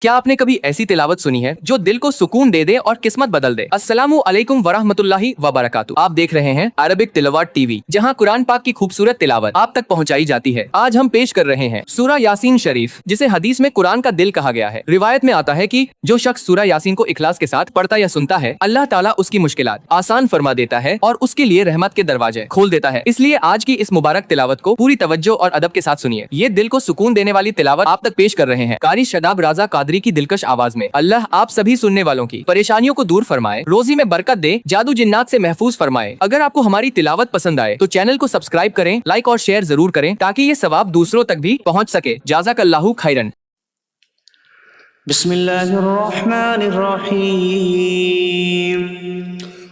کیا آپ نے کبھی ایسی تلاوت سنی ہے جو دل کو سکون دے دے اور قسمت بدل دے؟ السلام علیکم ورحمۃ اللہ وبرکاتہ۔ آپ دیکھ رہے ہیں عربک تلاوت ٹی وی، جہاں قرآن پاک کی خوبصورت تلاوت آپ تک پہنچائی جاتی ہے۔ آج ہم پیش کر رہے ہیں سورہ یاسین شریف، جسے حدیث میں قرآن کا دل کہا گیا ہے۔ روایت میں آتا ہے کہ جو شخص سورہ یاسین کو اخلاص کے ساتھ پڑھتا یا سنتا ہے، اللہ تعالیٰ اس کی مشکلات آسان فرما دیتا ہے اور اس کے لیے رحمت کے دروازے کھول دیتا ہے۔ اس لیے آج کی اس مبارک تلاوت کو پوری توجہ اور ادب کے ساتھ سنیے۔ یہ دل کو سکون دینے والی تلاوت آپ تک پیش کر رہے ہیں قاری شاداب رضا قادری کی دلکش آواز میں۔ اللہ آپ سبھی سننے والوں کی پریشانیوں کو دور فرمائے، روزی میں برکت دے، جادو جنات سے محفوظ فرمائے۔ اگر آپ کو ہماری تلاوت پسند آئے تو چینل کو سبسکرائب کریں، لائک اور شیئر ضرور کریں تاکہ یہ ثواب دوسروں تک بھی پہنچ سکے۔ جزاک اللہ خیرن۔ بسم اللہ الرحمن الرحیم۔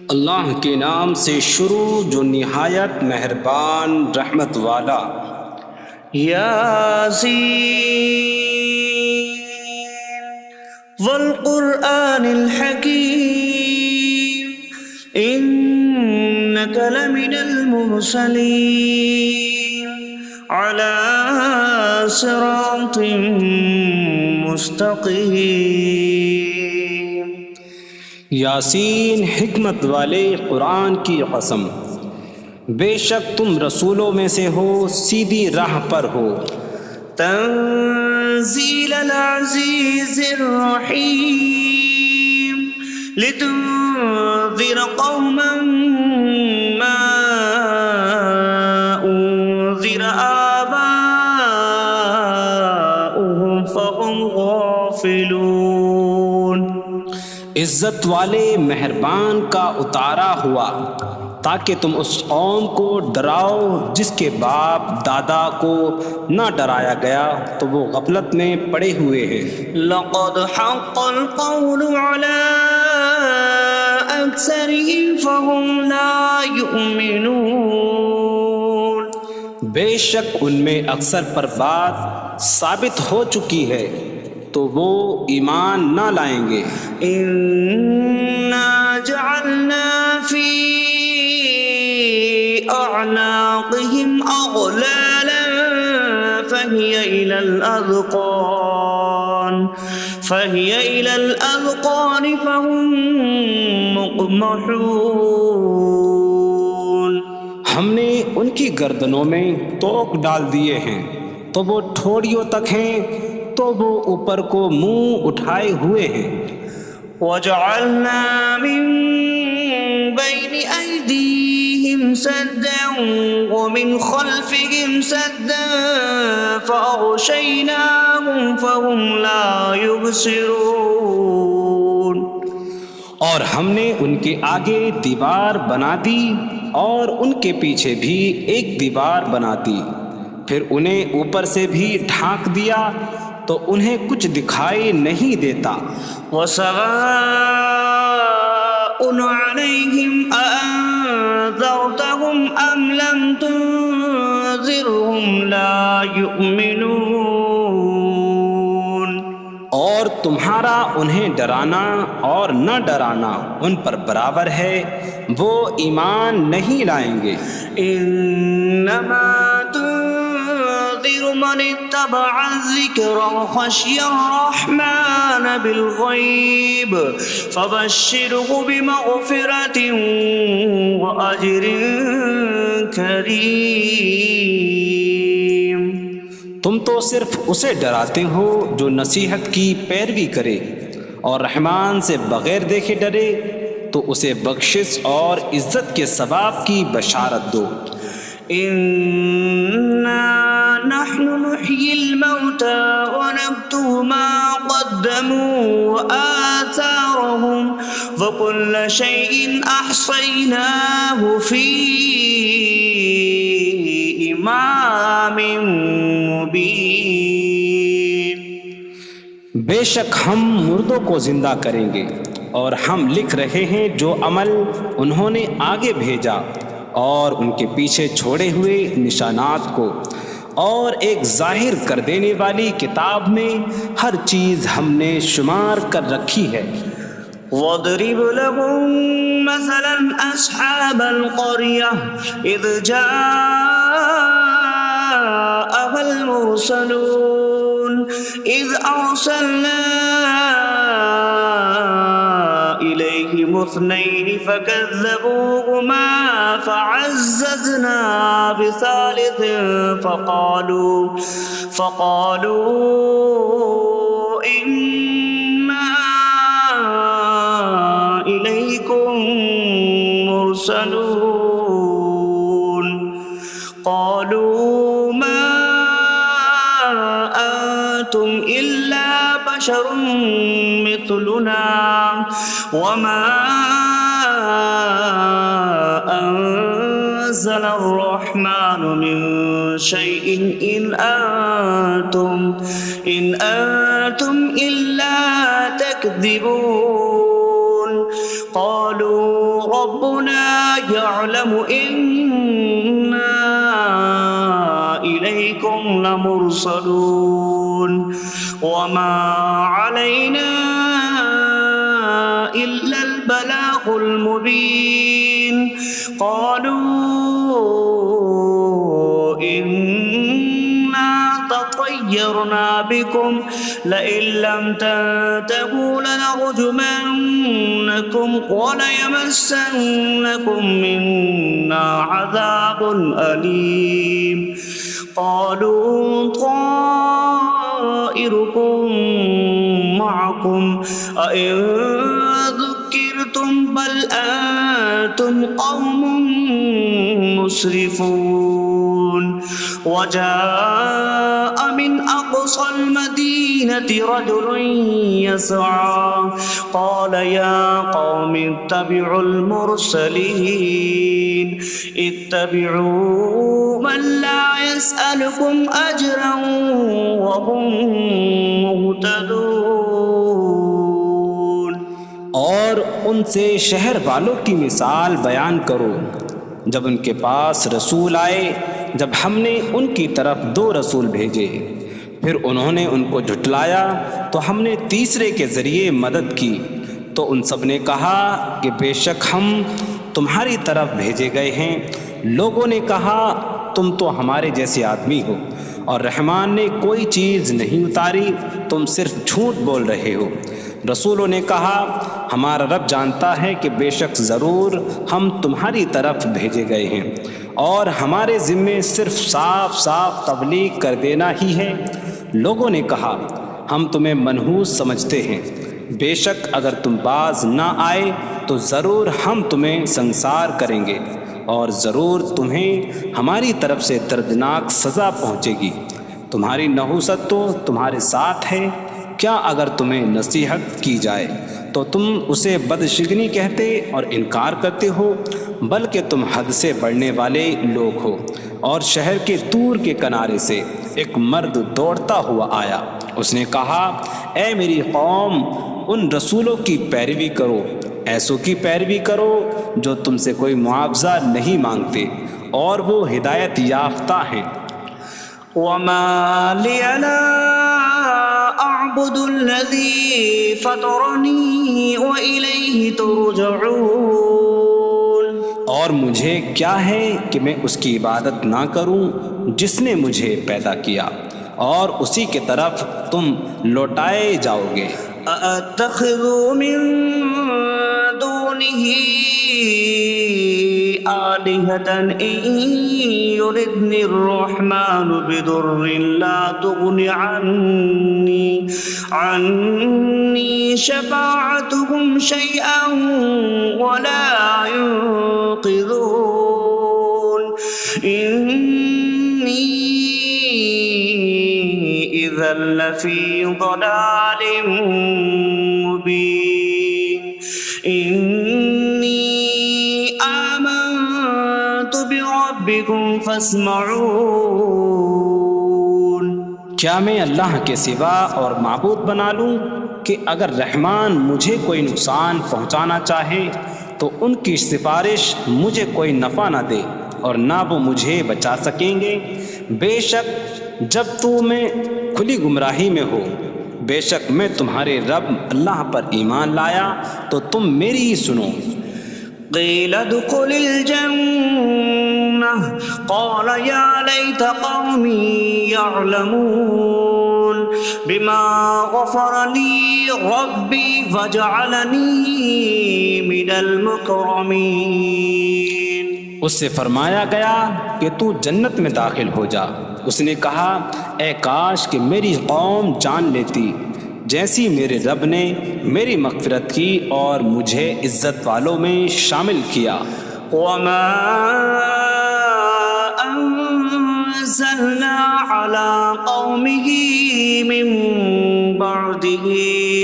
اللہ کے نام سے شروع جو نہایت مہربان رحمت والا۔ یاسین والقرآن الحکیم انک لمن المرسلین علی صراط مستقیم۔ یاسین حکمت والے قرآن کی قسم، بے شک تم رسولوں میں سے ہو، سیدھی راہ پر ہو۔ تنزیل العزیز الرحیم لتنذر قوما ما انذر آباؤهم فهم غافلون۔ عزت والے مہربان کا اتارا ہوا تاکہ تم اس قوم کو ڈراؤ جس کے باپ دادا کو نہ ڈرایا گیا تو وہ غفلت میں پڑے ہوئے ہیں۔ لقد حق القول على اکثرهم فهم لا يؤمنون۔ بے شک ان میں اکثر پر بات ثابت ہو چکی ہے تو وہ ایمان نہ لائیں گے۔ انا جعلنا فی اعناقهم اغلالا فهي الى الاذقان فهم مقمحون۔ ہم نے ان کی گردنوں میں توق ڈال دیے ہیں تو وہ ٹھوڑیوں تک ہیں تو وہ اوپر کو منہ اٹھائے ہوئے ہیں۔ وَجَعَلْنَا مِن بَيْنِ أَيْدِيهِمْ سَدًّا وَمِنْ خَلْفِهِمْ سَدًّا فَأَغْشَيْنَاهُمْ فَهُمْ لَا يُبْصِرُونَ۔ اور ہم نے ان کے آگے دیوار بنا دی اور ان کے پیچھے بھی ایک دیوار بنا دی، پھر انہیں اوپر سے بھی ڈھانک دیا تو انہیں کچھ دکھائی نہیں دیتا۔ وَسَوَاءٌ عَلَيْهِمْ أَأَنذَرْتَهُمْ أَمْ لَمْ تُنذِرْهُمْ لَا يُؤْمِنُونَ۔ اور تمہارا انہیں ڈرانا اور نہ ڈرانا ان پر برابر ہے، وہ ایمان نہیں لائیں گے۔ انما من اتبع الذکر وخشی الرحمن بالغیب فبشرہ بمغفرۃ واجر کریم۔ تم تو صرف اسے ڈراتے ہو جو نصیحت کی پیروی کرے اور رحمان سے بغیر دیکھے ڈرے تو اسے بخشش اور عزت کے ثواب کی بشارت دو۔ نحن نحيي الموتى ونكتب ما قدموا وآثارهم وكل شيء أحصيناه في إمام مبين۔ بے شک ہم مردوں کو زندہ کریں گے اور ہم لکھ رہے ہیں جو عمل انہوں نے آگے بھیجا اور ان کے پیچھے چھوڑے ہوئے نشانات کو، اور ایک ظاہر کر دینے والی کتاب میں ہر چیز ہم نے شمار کر رکھی ہے۔ وَاضْرِبْ لَهُم مَّثَلًا أَصْحَابَ الْقَرْيَةِ إِذْ جَاءَهَا الْمُرْسَلُونَ إِذْ أَرْسَلْنَا اثنين فكذبوهما فعززنا بثالث فقالوا إنا إليكم مرسلون قالوا ما أنتم إلا بشر مثلنا وما أنزل الرحمن من شيء إن أنتم إلا تكذبون قالوا ربنا يعلم إنا إليكم لمرسلون وما علينا إلا البلاغ المبين قالوا إنا تطيرنا بكم لئن لم تنتهوا لنرجمنكم وليمسنكم منا عذاب أليم قالوا طائركم معكم أئن ذكرتم بل أنتم قوم مسرفون وجاء من أقصى المدينة رجل يسعى قال يا قوم اتبعوا المرسلين اتبعوا من لا يسألكم أجرا وهم مهتدون اور ان سے شہر والوں کی مثال بیان کرو جب ان کے پاس رسول آئے جب ہم نے ان کی طرف 2 رسول بھیجے پھر انہوں نے ان کو جھٹلایا تو ہم نے تیسرے کے ذریعے مدد کی تو ان سب نے کہا کہ بے شک ہم تمہاری طرف بھیجے گئے ہیں لوگوں نے کہا تم تو ہمارے جیسے آدمی ہو اور رحمان نے کوئی چیز نہیں اتاری تم صرف جھوٹ بول رہے ہو رسولوں نے کہا ہمارا رب جانتا ہے کہ بے شک ضرور ہم تمہاری طرف بھیجے گئے ہیں اور ہمارے ذمے صرف صاف صاف تبلیغ کر دینا ہی ہے لوگوں نے کہا ہم تمہیں منحوس سمجھتے ہیں بے شک اگر تم باز نہ آئے تو ضرور ہم تمہیں سنسار کریں گے اور ضرور تمہیں ہماری طرف سے دردناک سزا پہنچے گی تمہاری نحوست تو تمہارے ساتھ ہے کیا اگر تمہیں نصیحت کی جائے تو تم اسے بدشگنی کہتے اور انکار کرتے ہو بلکہ تم حد سے بڑھنے والے لوگ ہو اور شہر کے دور کے کنارے سے ایک مرد دوڑتا ہوا آیا اس نے کہا اے میری قوم ان رسولوں کی پیروی کرو ایسوں کی پیروی کرو جو تم سے کوئی معاوضہ نہیں مانگتے اور وہ ہدایت یافتہ ہیں وما لي لا أعبد الذي فطرني وإليه ترجعون اور مجھے کیا ہے کہ میں اس کی عبادت نہ کروں جس نے مجھے پیدا کیا اور اسی کی طرف تم لوٹائے جاؤ گے أأتخذ من دونه آلهة إن يردني الرحمن بضر لا تغن عني شفاعتهم شيئا ولا ينقذون إني إذا لفي ضلال مبين إني آمنت بربكم فاسمعون کیا میں اللہ کے سوا اور معبود بنا لوں کہ اگر رحمان مجھے کوئی نقصان پہنچانا چاہے تو ان کی سفارش مجھے کوئی نفع نہ دے اور نہ وہ مجھے بچا سکیں گے بے شک جب تم کھلی گمراہی میں ہو بے شک میں تمہارے رب اللہ پر ایمان لایا تو تم میری ہی سنو قيل ادخل الجنة قال يا ليت قومي يعلمون بما غفر لي ربي فاجعلني من المكرمين. اس سے فرمایا گیا کہ تو جنت میں داخل ہو جا. اس نے کہا اے کاش کہ میری قوم جان لیتی جیسی میرے رب نے میری مغفرت کی اور مجھے عزت والوں میں شامل کیا. وما أنزلنا على قومه من بعده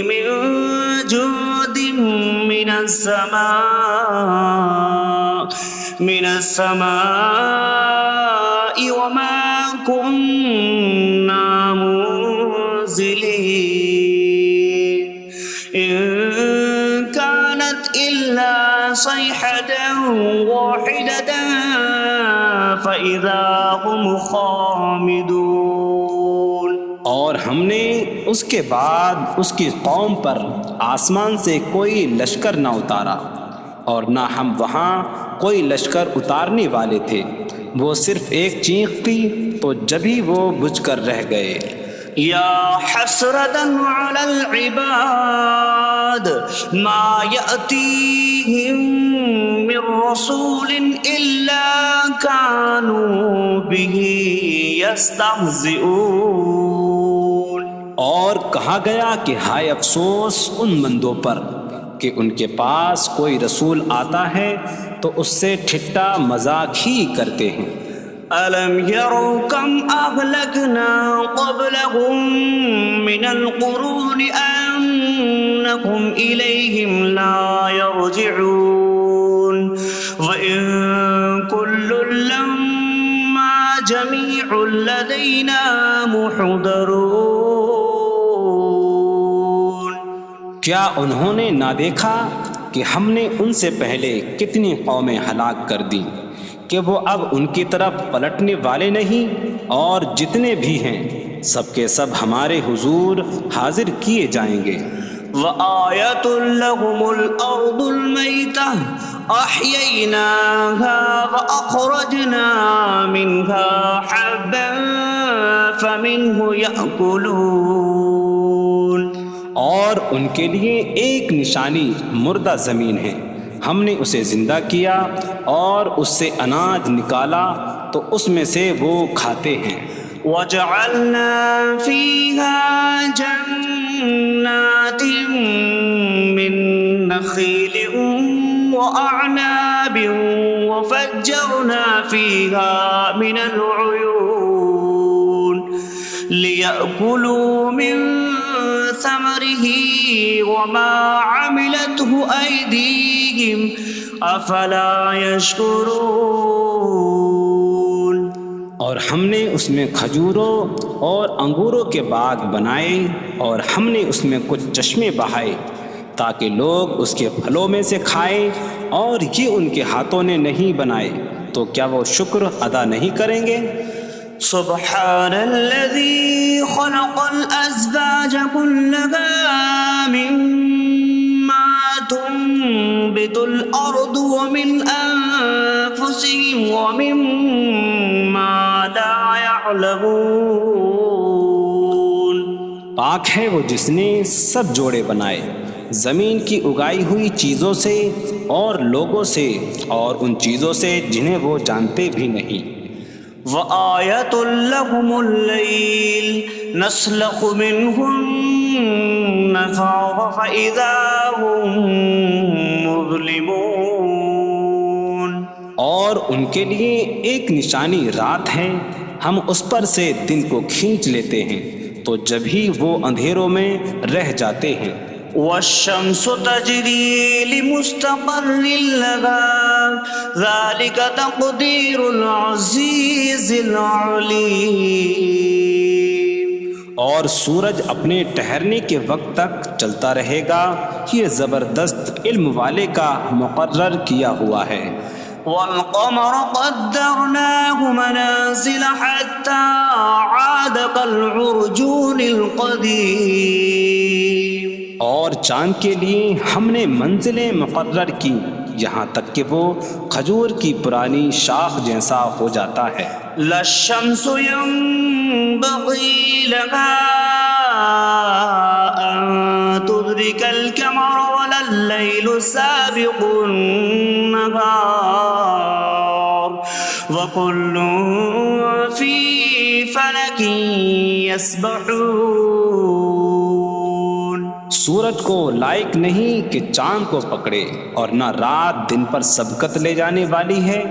من جود من السماء وما كنا منزلين إن كانت إلا صيحة واحدة فإذا هم خامدون. اور ہم نے اس کے بعد اس کی قوم پر آسمان سے کوئی لشکر نہ اتارا اور نہ ہم وہاں کوئی لشکر اتارنے والے تھے. وہ صرف ایک چیخ کی تو جبھی وہ بجھ کر رہ گئے. يا حسرة على العباد ما يأتيهم من رسول إلا كانوا به يستهزئون. اور کہا گیا کہ ہائے افسوس ان بندوں پر کہ ان کے پاس کوئی رسول آتا ہے تو اس سے ٹھٹا مذاق ہی کرتے ہیں. ألم يروا كم أهلكنا قبلهم من القرون أنكم إليهم لا يرجعون وإن كل لما جميع لدينا محضرون. کیا انہوں نے نہ دیکھا کہ ہم نے ان سے پہلے کتنی قومیں ہلاک کر دیں کہ وہ اب ان کی طرف پلٹنے والے نہیں، اور جتنے بھی ہیں سب کے سب ہمارے حضور حاضر کیے جائیں گے. وآية لهم الأرض الميتة أحييناها وأخرجنا منها حبا فمنه يأكلون. اور ان کے لیے ایک نشانی مردہ زمین ہے، ہم نے اسے زندہ کیا اور اس سے اناج نکالا تو اس میں سے وہ کھاتے ہیں. وجعلنا فيها جنات من نخيل وأعناب وفجرنا فيها من العيون ليأكلوا من ثمره وما عملته أيديهم أفلا يشكرون. اور ہم نے اس میں کھجوروں اور انگوروں کے باغ بنائے اور ہم نے اس میں کچھ چشمے بہائے تاکہ لوگ اس کے پھلوں میں سے کھائیں، اور یہ ان کے ہاتھوں نے نہیں بنائے تو کیا وہ شکر ادا نہیں کریں گے؟ سبحان الذي خلق الأزواج كلها مما تنبت الأرض ومن أنفسهم ومما لا يعلمون. پاک ہے وہ جس نے سب جوڑے بنائے زمین کی اگائی ہوئی چیزوں سے اور لوگوں سے اور ان چیزوں سے جنہیں وہ جانتے بھی نہیں. وآية لهم الليل نسلخ منه النهار فإذا هم مظلمون. اور ان کے لیے ایک نشانی رات ہے، ہم اس پر سے دن کو کھینچ لیتے ہیں تو جب ہی وہ اندھیروں میں رہ جاتے ہیں. والشمس تجري لمستقر لها ذلك تقدير العزيز العليم. اور سورج اپنے ٹھہرنے کے وقت تک چلتا رہے گا، یہ زبردست علم والے کا مقرر کیا ہوا ہے. والقمر قدرناه منازل حتى عاد كالعرجون القديم. اور چاند کے لیے ہم نے منزلیں مقرر کی یہاں تک کہ وہ کھجور کی پرانی شاخ جیسا ہو جاتا ہے. لا الشمس ينبغي لها أن تدرك القمر ولا الليل سابق النهار وكل في فلك يسبحون. سورج کو لائق نہیں کہ چاند کو پکڑے، اور نہ رات دن پر سبقت لے جانے والی ہے،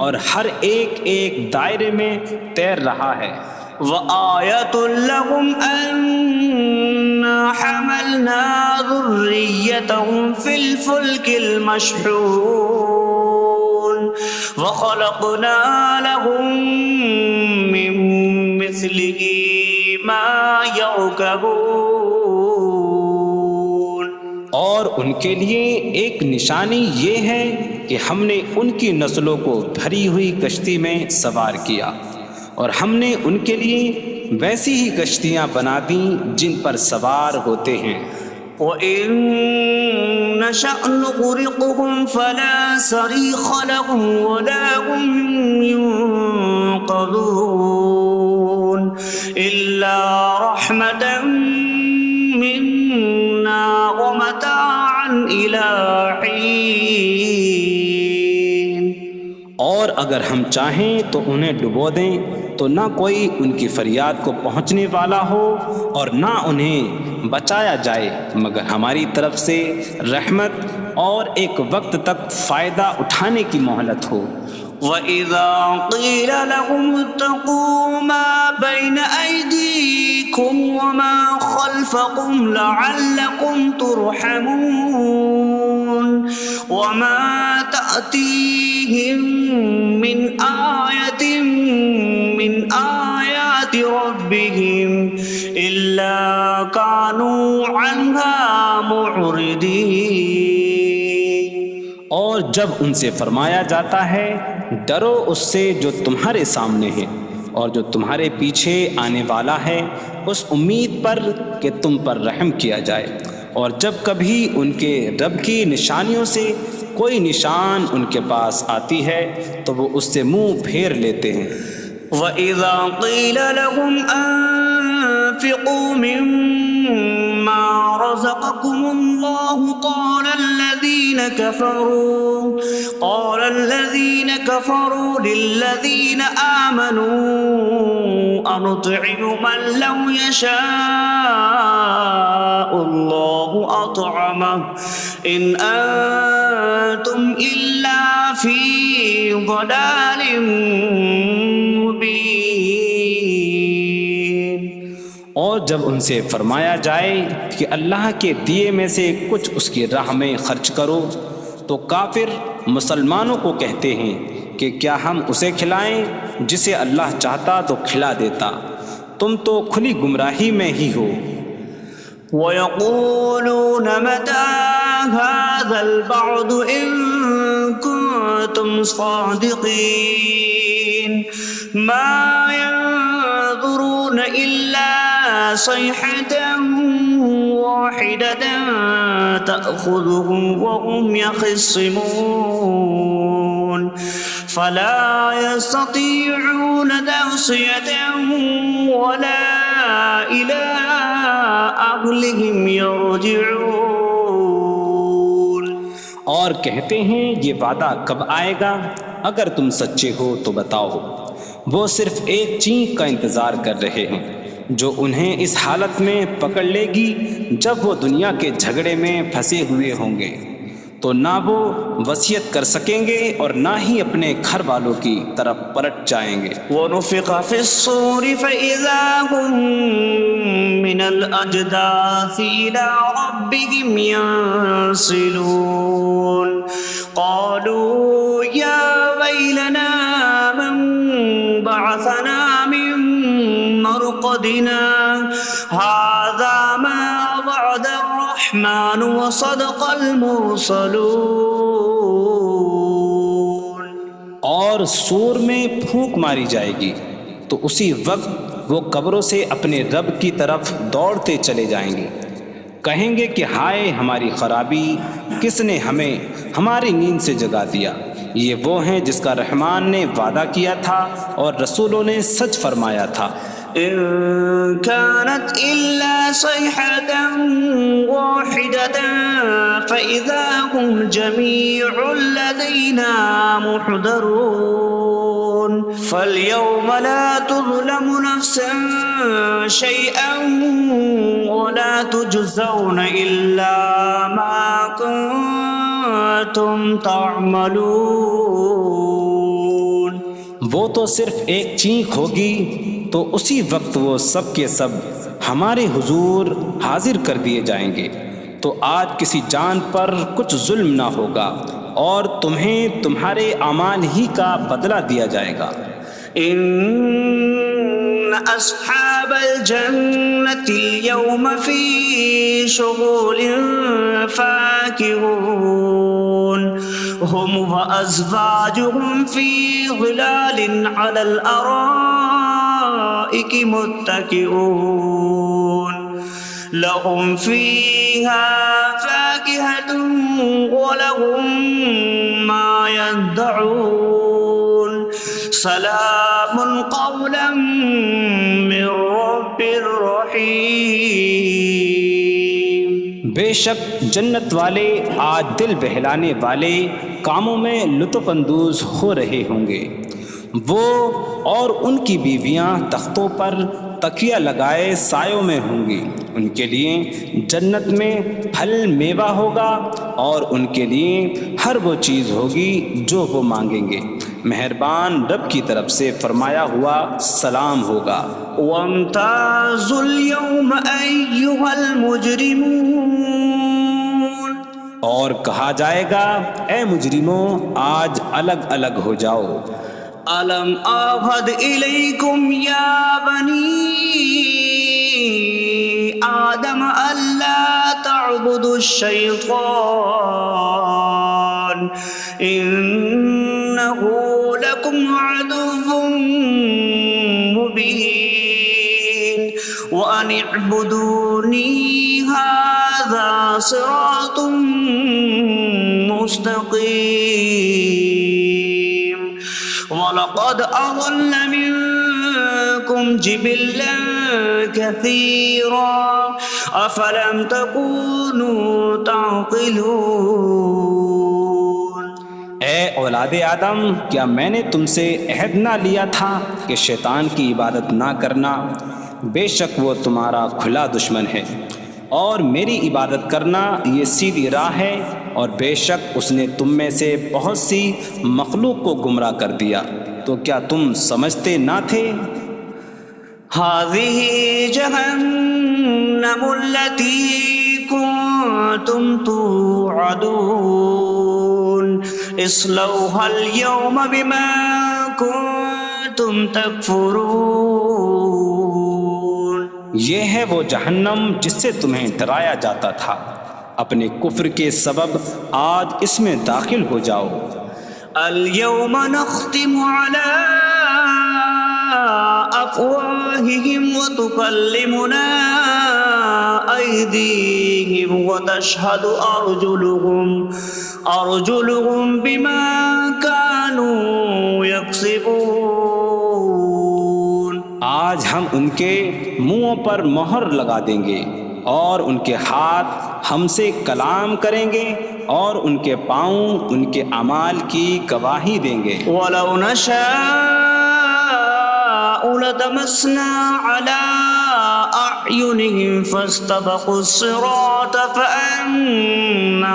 اور ہر ایک ایک دائرے میں تیر رہا ہے. وآية لهم أنا حملنا ذريتهم في الفلك المشحون وخلقنا لهم من مثله ما يركبون. اور ان کے لیے ایک نشانی یہ ہے کہ ہم نے ان کی نسلوں کو بھری ہوئی کشتی میں سوار کیا، اور ہم نے ان کے لیے ویسی ہی کشتیاں بنا دیں جن پر سوار ہوتے ہیں. وَإِن نَّشَأْ نُغْرِقْهُمْ فَلَا صَرِيخَ لَهُمْ وَلَا هُمْ يُنقَذُونَ إِلَّا رَحْمَةً مِّنَّا وَمَتَاعًا إِلَىٰ حِينٍ. اور اگر ہم چاہیں تو انہیں ڈبو دیں تو نہ کوئی ان کی فریاد کو پہنچنے والا ہو اور نہ انہیں بچایا جائے مگر ہماری طرف سے رحمت اور ایک وقت تک فائدہ اٹھانے کی مہلت ہو. وَإِذَا قِيلَ لَهُمُ اتَّقُوا مَا بَيْنَ أَيْدِيكُمْ وَمَا خَلْفَكُمْ لَعَلَّكُمْ تُرْحَمُونَ وَمَا تَأْتِيهِمْ مِنْ آيَةٍ مِنْ آيَاتِ رَبِّهِمْ إِلَّا كَانُوا عَنْهَا مُعْرِضِينَ. اور جب ان سے فرمایا جاتا ہے ڈرو اس سے جو تمہارے سامنے ہے اور جو تمہارے پیچھے آنے والا ہے، اس امید پر کہ تم پر رحم کیا جائے، اور جب کبھی ان کے رب کی نشانیوں سے کوئی نشان ان کے پاس آتی ہے تو وہ اس سے منہ پھیر لیتے ہیں. وَإِذَا قِيلَ لَهُمْ أَنفِقُوا مِمَّا رَزَقَكُمُ اللَّهُ قَالَ الَّذِينَ كَفَرُوا لِلَّذِينَ آمَنُوا أَنُطْعِمُ مَن لَّوْ يَشَاءُ اللَّهُ أَطْعَمَهُ إِنْ أَنتُمْ إِلَّا فِي ضَلَالٍ مبین. اور جب ان سے فرمایا جائے کہ اللہ کے دیے میں سے کچھ اس کی راہ میں خرچ کرو تو کافر مسلمانوں کو کہتے ہیں کہ کیا ہم اسے کھلائیں جسے اللہ چاہتا تو کھلا دیتا، تم تو کھلی گمراہی میں ہی ہو. وَيَقُولُونَ مَتَىٰ هَٰذَا الْوَعْدُ إِن كُنتُمْ صَادِقِينَ مَا يَنظُرُونَ إِلَّا صَيْحَةً وَاحِدَةً تَأْخُذُهُمْ وَهُمْ يَخِصِّمُونَ فَلَا يَسْتَطِيعُونَ تَوْصِيَةً وَلَا إِلَىٰ أَهْلِهِمْ يَرْجِعُونَ. اور کہتے ہیں یہ وعدہ کب آئے گا؟ اگر تم سچے ہو تو بتاؤ. وہ صرف ایک چینخ کا انتظار کر رہے ہیں جو انہیں اس حالت میں پکڑ لے گی جب وہ دنیا کے جھگڑے میں پھنسے ہوئے ہوں گے، تو نہ وہ وصیت کر سکیں گے اور نہ ہی اپنے گھر والوں کی طرف پلٹ جائیں گے. وَنُفِخَ فِي الصُّورِ فَإِذَا هُم مِّنَ الْأَجْدَاثِ إِلَىٰ رَبِّهِمْ يَنسِلُونَ قَالُوا يَا وَيْلَنَا مَن بَعَثَنَا مِن مَّرْقَدِنَا هَٰذَا مَا وَعَدَ الرَّحْمَٰنُ وَصَدَقَ الْمُرْسَلُونَ. اور سور میں پھونک ماری جائے گی تو اسی وقت وہ قبروں سے اپنے رب کی طرف دوڑتے چلے جائیں گے، کہیں گے کہ ہائے ہماری خرابی، کس نے ہمیں ہماری نیند سے جگا دیا. یہ وہ ہیں جس کا رحمان نے وعدہ کیا تھا اور رسولوں نے سچ فرمایا تھا. إن كانت إلا صيحة واحدة فإذا هم جميع لدينا محضرون فاليوم لا تظلم نفس شيئا ولا تجزون إلا ما كنتم تعملون. وہ تو صرف ایک چینخ ہوگی تو اسی وقت وہ سب کے سب ہمارے حضور حاضر کر دیے جائیں گے. تو آج کسی جان پر کچھ ظلم نہ ہوگا اور تمہیں تمہارے اعمال ہی کا بدلہ دیا جائے گا. إن أصحاب الجنة اليوم في شغل فاكهون هم وأزواجهم في ظلال على الأرائك متكئون لهم فيها فاكهة ولهم ما يدعون سلام قولا من رب رحیم. بے شک جنت والے آج دل بہلانے والے کاموں میں لطف اندوز ہو رہے ہوں گے. وہ اور ان کی بیویاں تختوں پر تکیہ لگائے سایوں میں ہوں گی. ان کے لیے جنت میں پھل میوہ ہوگا اور ان کے لیے ہر وہ چیز ہوگی جو وہ مانگیں گے. مہربان رب کی طرف سے فرمایا ہوا سلام ہوگا. وامتازوا اليوم أيها المجرمون. اور کہا جائے گا اے مجرموں آج الگ الگ ہو جاؤ. ألم أعهد إليكم يا بني آدم ألا تعبدوا الشيطان إنه لكم عدو مبين وأن اعبدوني هذا صراط مستقيم. وَلَقَدْ أَضَلَّ مِنكُمْ جِبِلًّا كَثِيرًا أَفَلَمْ تَكُونُوا تَعْقِلُونَ. اے اولاد آدم کیا میں نے تم سے عہد نہ لیا تھا کہ شیطان کی عبادت نہ کرنا؟ بے شک وہ تمہارا کھلا دشمن ہے اور میری عبادت کرنا یہ سیدھی راہ ہے. اور بے شک اس نے تم میں سے بہت سی مخلوق کو گمراہ کر دیا. تو کیا تم سمجھتے نہ تھے؟ هذه جهنم التي كنتم توعدون اصلوها اليوم بما كنتم تكفرون. یہ ہے وہ جہنم جس سے تمہیں ڈرایا جاتا تھا. اپنے کفر کے سبب آج اس میں داخل ہو جاؤ. اليوم نختم على أفواههم وتكلمنا أيديهم وتشهد أرجلهم بما كانوا يكسبون. آج ہم ان کے منہوں پر مہر لگا دیں گے اور ان کے ہاتھ ہم سے کلام کریں گے اور ان کے پاؤں ان کے اعمال کی گواہی دیں گے. وَلَوْ نَشَاءُ لَطَمَسْنَا عَلَىٰ أَعْيُنِهِمْ فَاسْتَبَقُوا الصِّرَاطَ فَأَنَّىٰ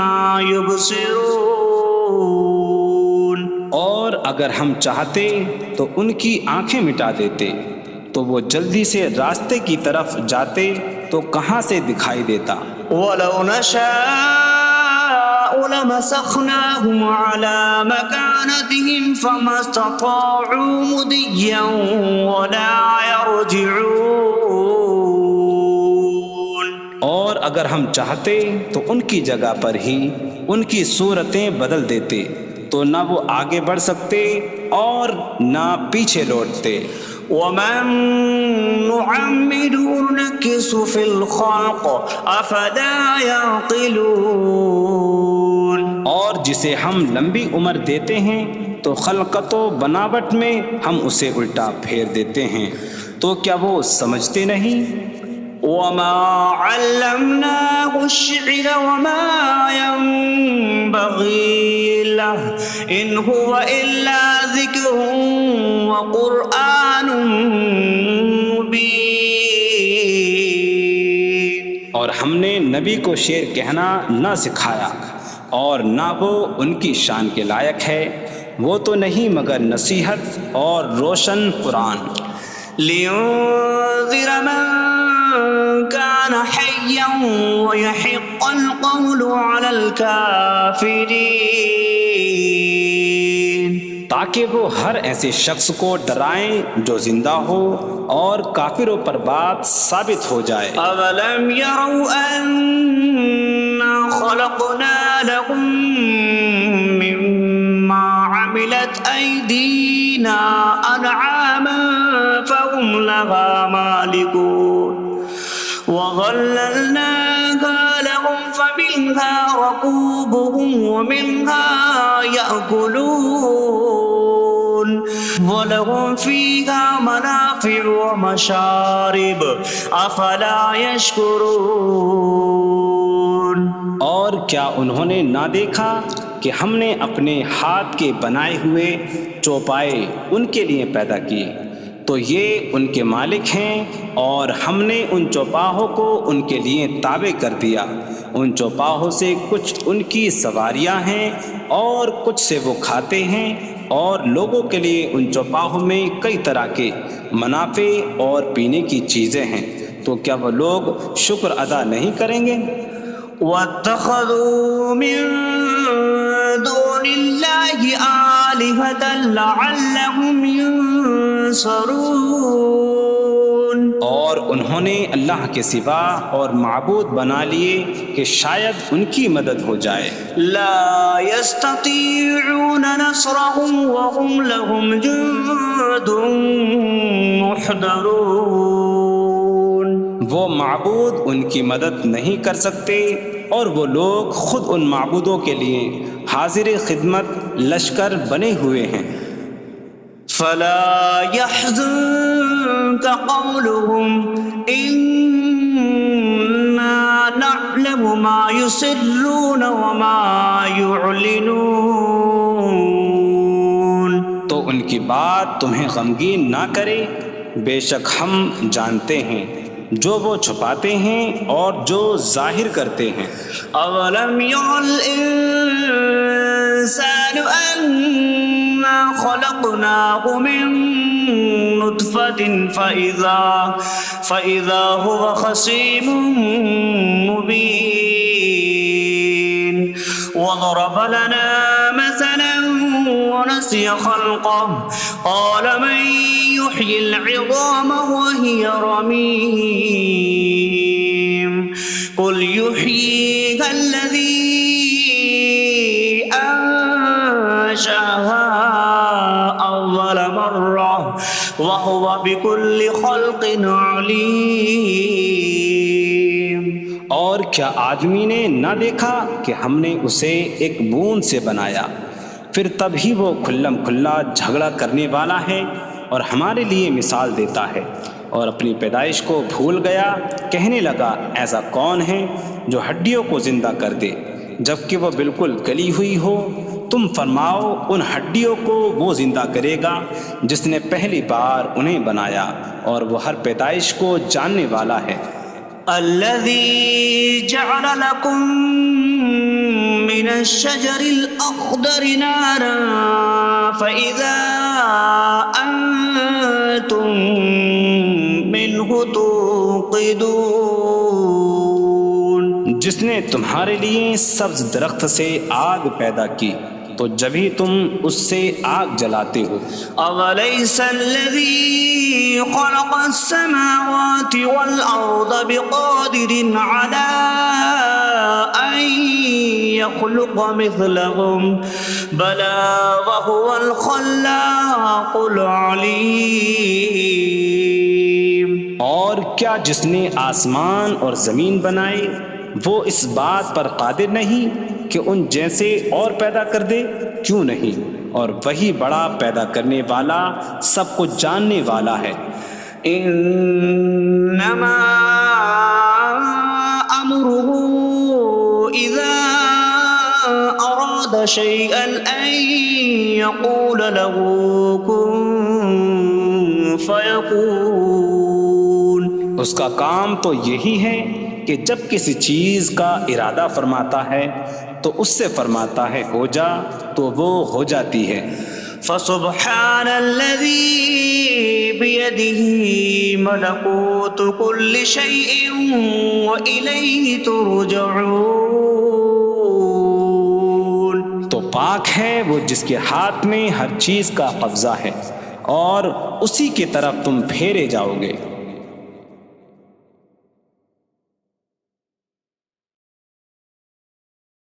يُبْصِرُونَ. اور اگر ہم چاہتے تو ان کی آنکھیں مٹا دیتے تو وہ جلدی سے راستے کی طرف جاتے تو کہاں سے دکھائی دیتا. وَلَوْ نَشَاءُ لَمَسَخْنَاهُمْ عَلَىٰ مَكَانَتِهِمْ فَمَا اسْتَطَاعُوا مُضِيًّا وَلَا يَرْجِعُونَ. اور اگر ہم چاہتے تو ان کی جگہ پر ہی ان کی صورتیں بدل دیتے تو نہ وہ آگے بڑھ سکتے اور نہ پیچھے لوٹتے. وَمَن نُعَمِّرْهُ نُنَكِّسْهُ فِي الْخَلْقِ أَفَلَا يَعْقِلُونَ. اور جسے ہم لمبی عمر دیتے ہیں تو خلقت و بناوٹ میں ہم اسے الٹا پھیر دیتے ہیں. تو کیا وہ سمجھتے نہیں؟ وما علمناه الشعر وما ينبغي له إن هو إلا ذكر وقرآن مبين. اور ہم نے نبی کو شعر کہنا نہ سکھایا اور نہ وہ ان کی شان کے لائق ہے، وہ تو نہیں مگر نصیحت اور روشن قرآن. لينذر من كان حيا ويحق القول على الكافرين. تاکہ وہ ہر ایسے شخص کو ڈرائیں جو زندہ ہو اور کافروں پر بات ثابت ہو جائے. أولم يروا أنا خلقنا لهم مما عملت أيدينا أنعاما فهم لها مالكون وظللناها لهم فمنها ركوبهم ومنها يأكلون ولهم فيها منافع ومشارب أفلا يشكرون. اور کیا انہوں نے نہ دیکھا کہ ہم نے اپنے ہاتھ کے بنائے ہوئے چوپائے ان کے لیے پیدا کیے، تو یہ ان کے مالک ہیں، اور ہم نے ان چوپاہوں کو ان کے لیے تابع کر دیا. ان چوپاہوں سے کچھ ان کی سواریاں ہیں اور کچھ سے وہ کھاتے ہیں، اور لوگوں کے لیے ان چوپاہوں میں کئی طرح کے منافع اور پینے کی چیزیں ہیں. تو کیا وہ لوگ شکر ادا نہیں کریں گے؟ واتخذوا من دون الله آلهة لعلهم ينصرون. اور انہوں نے اللہ کے سوا اور معبود بنا لیے کہ شاید ان کی مدد ہو جائے. لا يستطيعون نصرهم وهم لهم جند محضرون. وہ معبود ان کی مدد نہیں کر سکتے، اور وہ لوگ خود ان معبودوں کے لیے حاضر خدمت لشکر بنے ہوئے ہیں. فلا يحزنك قولهم إنا نعلم ما يسرون وما يعلنون. تو ان کی بات تمہیں غمگین نہ کرے، بے شک ہم جانتے ہیں جو وہ چھپاتے ہیں اور جو ظاہر کرتے ہیں. أولم ير الإنسان أنا خلقناه من نطفة فإذا هو خصيم مبين. وضرب لنا مثلا ونسي خلقه قال من يحيي العظام وهي رميم. قل يحييها الذي أنشأها أول مرة وهو بكل خلق عليم. اور کیا آدمی نے نہ دیکھا کہ ہم نے اسے ایک بوند سے بنایا، پھر تب ہی وہ کھلم کھلا جھگڑا کرنے والا ہے اور ہمارے لیے مثال دیتا ہے. اور اپنی پیدائش کو بھول گیا، کہنے لگا ایسا کون ہے جو ہڈیوں کو زندہ کر دے جبکہ وہ بالکل گلی ہوئی ہو. تم فرماؤ ان ہڈیوں کو وہ زندہ کرے گا جس نے پہلی بار انہیں بنایا، اور وہ ہر پیدائش کو جاننے والا ہے. الذي جعل لكم من الشجر الأخضر نارا فإذا أنتم منه توقدون. جس نے تمہارے لیے سبز درخت سے آگ پیدا کی تو جبھی تم اس سے آگ جلاتے ہو. أوليس الذي خلق السماوات والأرض بقادر على أن يخلق مثلهم بلى وهو الخلاق العليم. اور کیا جس نے آسمان اور زمین بنائے وہ اس بات پر قادر نہیں کہ ان جیسے اور پیدا کر دے؟ کیوں نہیں، اور وہی بڑا پیدا کرنے والا، سب کچھ جاننے والا ہے. إنما أمره إذا أراد شيئا أن يقول له كن فيكون. اس کا کام تو یہی ہے کہ جب کسی چیز کا ارادہ فرماتا ہے تو اس سے فرماتا ہے ہو جا، تو وہ ہو جاتی ہے. فسبحان الذي بيده ملكوت كل شيء وإليه ترجعون. تو پاک ہے وہ جس کے ہاتھ میں ہر چیز کا قبضہ ہے اور اسی کی طرف تم پھیرے جاؤ گے.